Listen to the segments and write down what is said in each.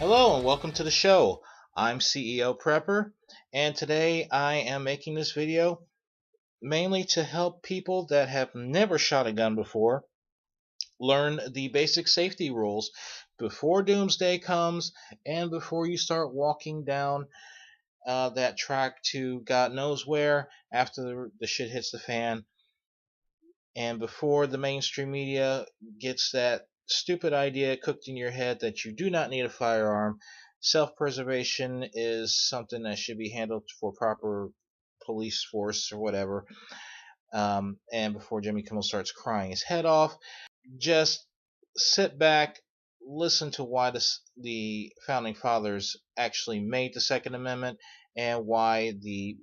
Hello and welcome to the show. I'm CEO Prepper, and today I am making this video mainly to help people that have never shot a gun before learn the basic safety rules before doomsday comes and before you start walking down that track to God knows where after the shit hits the fan, and before the mainstream media gets that stupid idea cooked in your head that you do not need a firearm. Self-preservation is something that should be handled for proper police force or whatever. And before Jimmy Kimmel starts crying his head off, just sit back, listen to why the founding fathers actually made the Second Amendment and why the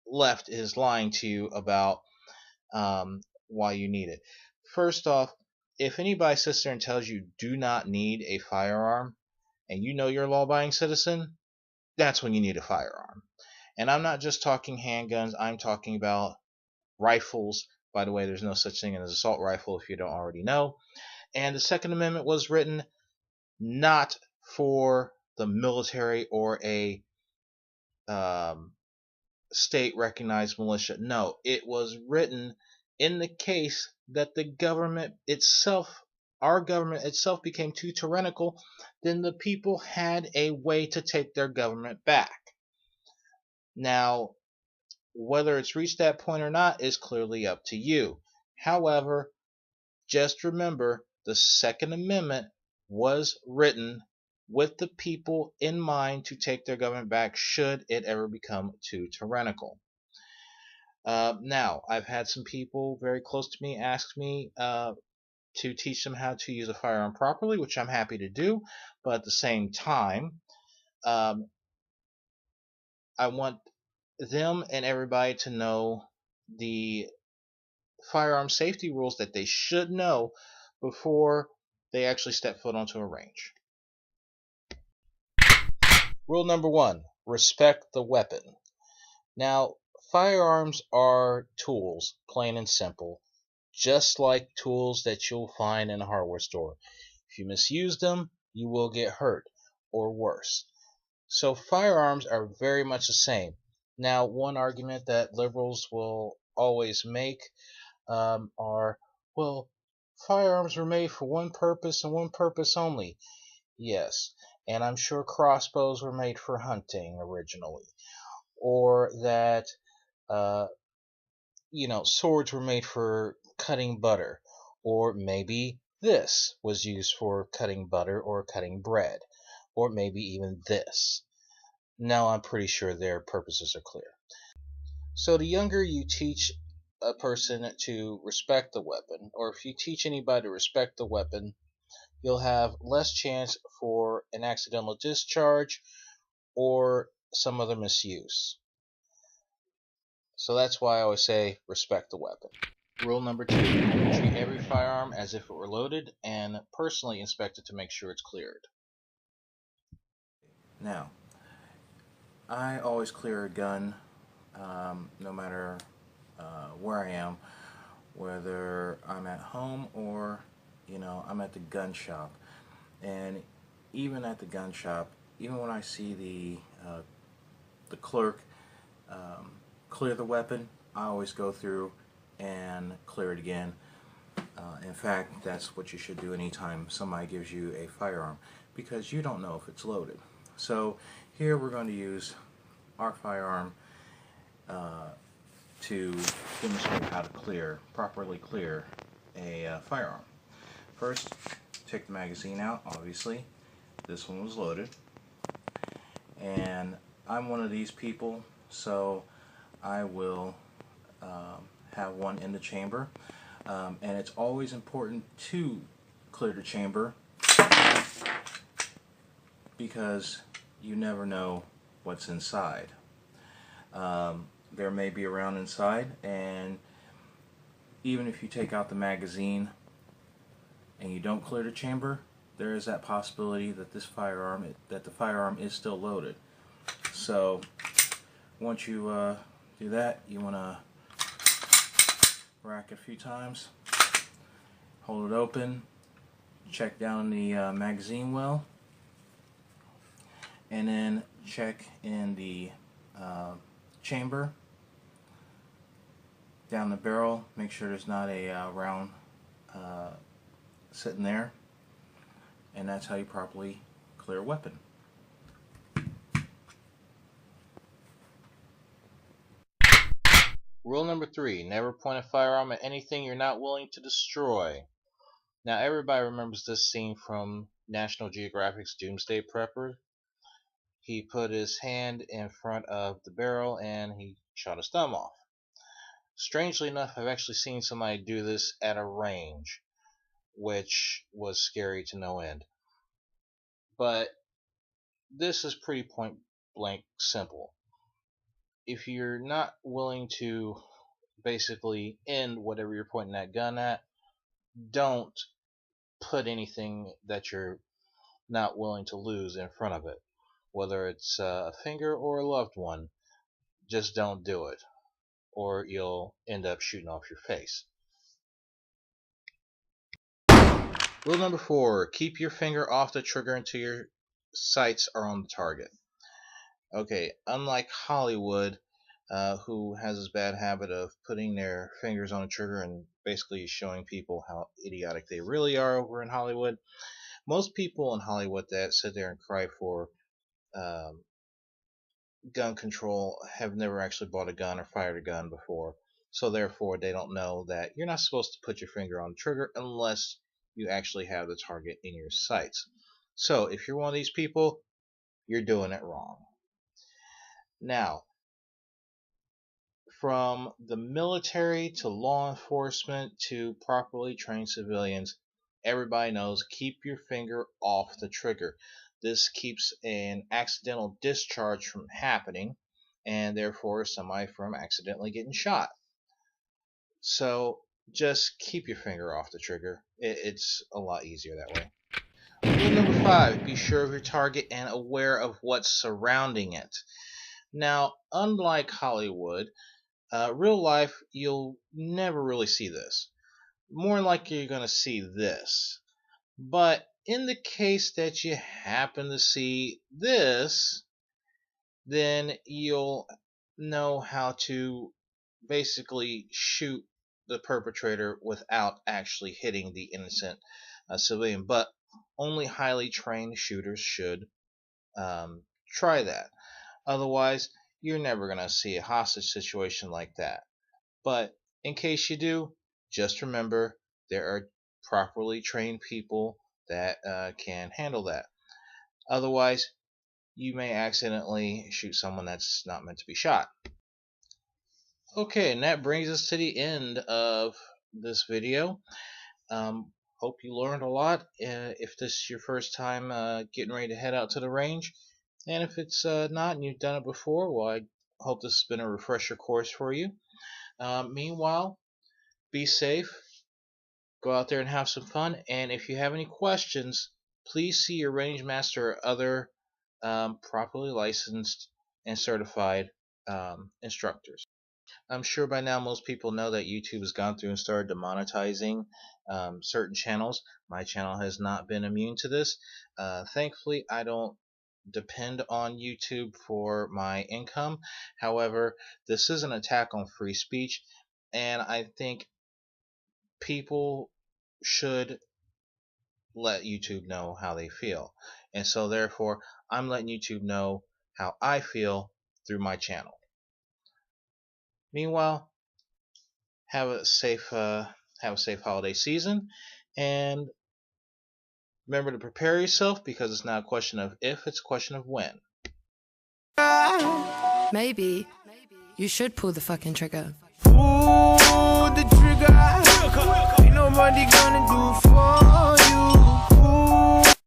left is lying to you about why you need it. First off, if anybody sits there and tells you do not need a firearm, and you know you're a law-abiding citizen, that's when you need a firearm. And I'm not just talking handguns, I'm talking about rifles. By the way, there's no such thing as an assault rifle if you don't already know. And the Second Amendment was written not for the military or a state recognized militia. No, it was written in the case that the government itself, our government itself, became too tyrannical, then the people had a way to take their government back. Now, whether it's reached that point or not is clearly up to you. However, just remember the Second Amendment was written with the people in mind to take their government back should it ever become too tyrannical. Now, I've had some people very close to me ask me to teach them how to use a firearm properly, which I'm happy to do, but at the same time, um, I want them and everybody to know the firearm safety rules that they should know before they actually step foot onto a range. Rule number one, respect the weapon. Now, firearms are tools, plain and simple, just like tools that you'll find in a hardware store. If you misuse them, you will get hurt, or worse. So firearms are very much the same. Now, one argument that liberals will always make are, well, firearms were made for one purpose and one purpose only. Yes, and I'm sure crossbows were made for hunting originally, or that uh, swords were made for cutting butter, or maybe this was used for cutting butter or cutting bread, or maybe even this. Now I'm pretty sure their purposes are clear. So the younger you teach a person to respect the weapon, or if you teach anybody to respect the weapon, you'll have less chance for an accidental discharge or some other misuse. So that's why I always say respect the weapon. Rule number two, treat every firearm as if it were loaded and personally inspect it to make sure it's cleared. Now, I always clear a gun no matter where I am, whether I'm at home or I'm at the gun shop. And even at the gun shop, even when I see the clerk clear the weapon, I always go through and clear it again. In fact, that's what you should do anytime somebody gives you a firearm, because you don't know if it's loaded. So here we're going to use our firearm to demonstrate how to properly clear a firearm. First, take the magazine out. Obviously, this one was loaded, and I'm one of these people, so I will have one in the chamber, and it's always important to clear the chamber because you never know what's inside. There may be a round inside, and even if you take out the magazine and you don't clear the chamber, there is that possibility that the firearm is still loaded. So once you do that, you want to rack a few times, hold it open, check down the magazine well, and then check in the chamber down the barrel. Make sure there's not a round sitting there, and that's how you properly clear a weapon. Rule number 3, never point a firearm at anything you're not willing to destroy. Now everybody remembers this scene from National Geographic's Doomsday Prepper. He put his hand in front of the barrel and he shot his thumb off. Strangely enough, I've actually seen somebody do this at a range, which was scary to no end. But this is pretty point blank simple. If you're not willing to basically end whatever you're pointing that gun at, don't put anything that you're not willing to lose in front of it. Whether it's a finger or a loved one, just don't do it, or you'll end up shooting off your face. Rule number 4, keep your finger off the trigger until your sights are on the target. Okay, unlike Hollywood, who has this bad habit of putting their fingers on the trigger and basically showing people how idiotic they really are over in Hollywood, most people in Hollywood that sit there and cry for gun control have never actually bought a gun or fired a gun before, so therefore they don't know that you're not supposed to put your finger on the trigger unless you actually have the target in your sights. So if you're one of these people, you're doing it wrong. Now, from the military to law enforcement to properly trained civilians, everybody knows keep your finger off the trigger. This keeps an accidental discharge from happening and therefore somebody from accidentally getting shot. So just keep your finger off the trigger. It's a lot easier that way. Rule number 5, be sure of your target and aware of what's surrounding it. Now, unlike Hollywood, real life, you'll never really see this. More likely you're going to see this. But in the case that you happen to see this, then you'll know how to basically shoot the perpetrator without actually hitting the innocent civilian. But only highly trained shooters should try that. Otherwise, you're never going to see a hostage situation like that. But in case you do, just remember there are properly trained people that can handle that. Otherwise, you may accidentally shoot someone that's not meant to be shot. Okay, and that brings us to the end of this video. Hope you learned a lot. If this is your first time getting ready to head out to the range, and if it's not and you've done it before, well, I hope this has been a refresher course for you. Meanwhile, be safe, go out there and have some fun, and if you have any questions, please see your range master or other properly licensed and certified instructors. I'm sure by now most people know that YouTube has gone through and started demonetizing certain channels. My channel has not been immune to this. Thankfully, I don't depend on YouTube for my income. However, this is an attack on free speech, and I think people should let YouTube know how they feel. And so therefore, I'm letting YouTube know how I feel through my channel. Meanwhile, have a safe holiday season, and remember to prepare yourself, because it's not a question of if, it's a question of when. Maybe you should pull the fucking trigger. Pull the trigger. Ain't nobody gonna do for you.